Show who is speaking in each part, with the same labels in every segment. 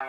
Speaker 1: I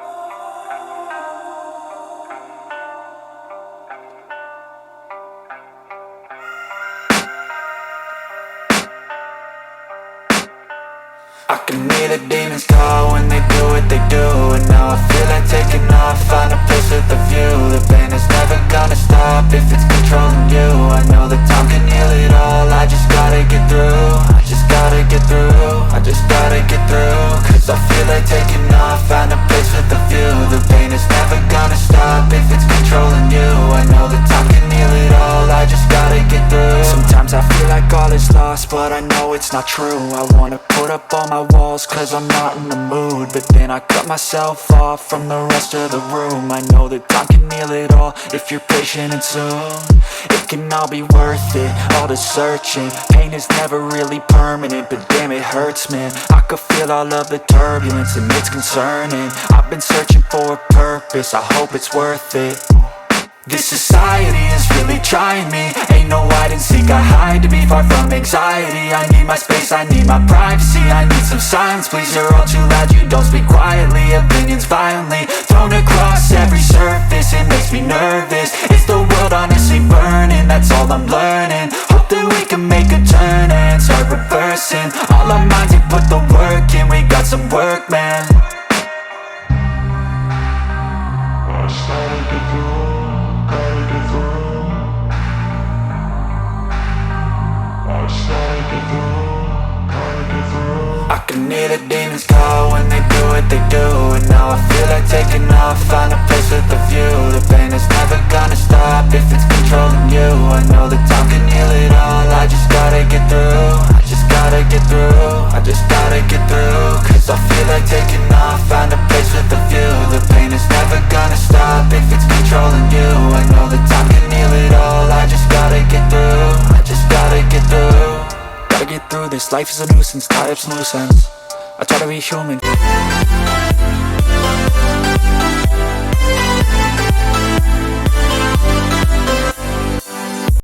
Speaker 1: can hear the demons call when they do what they do. And now I feel like taking off, find a place with a view. The pain is never gonna stop if it's controlling you. I know that time can heal it all, I just gotta get through. I just gotta get through, I just gotta get through. Cause I feel like taking off, find a place with a view. The pain is never gonna stop if it's controlling you. I know that time can heal it all, I just gotta get through. Sometimes I feel like all is lost, but I know it's not true. I wanna put up all my walls cause I'm not in the mood, but then I cut myself off from the rest of the room. I know that time can heal it all if you're patient and soon it can all be worth it, all the searching. Pain is never really permanent, but damn it hurts, man. I could feel all of the turbulence and it's concerning. I've been searching for a purpose, I hope it's worth it. This society is really trying me. Ain't no hide and seek, I hide to be far from anxiety. I need my space, I need my privacy. I need some silence, please, you're all too loud. You don't speak quietly, opinions violently thrown across every surface. It makes me nervous, it's the world honestly burning. That's all I'm learning, hope that we can make a turn and start reversing. All our minds, we put the work in, we got some work, man. I started to grow. I can hear the demons call when they do what they do. And now I feel like taking off, find a place with a view. The pain is never gonna stop if it's controlling you. I know that time can heal it all, I just gotta get through. I just gotta get through, I just gotta get through. Cause I feel like taking off, find a place with a view. The pain is never gonna stop if it's controlling you. I know that time can heal it all, I just gotta get through. I just gotta get through. Gotta get through this, life is a nuisance, tie up some loose ends. I try to be human.